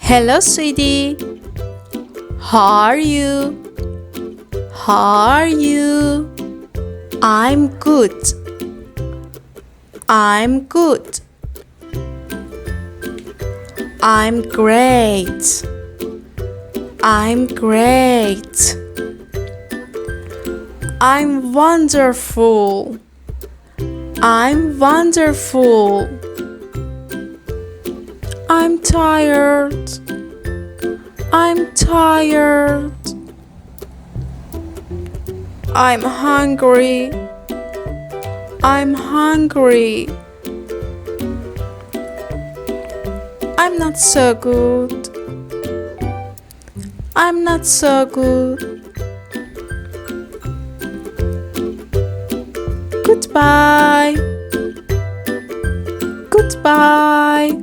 Hello, sweetie. How are you? How are you? I'm good. I'm good. I'm great. I'm great. I'm wonderful. I'm wonderful. I'm tired. I'm tired. I'm hungry. I'm hungry. I'm not so good. I'm not so good. Goodbye. Goodbye.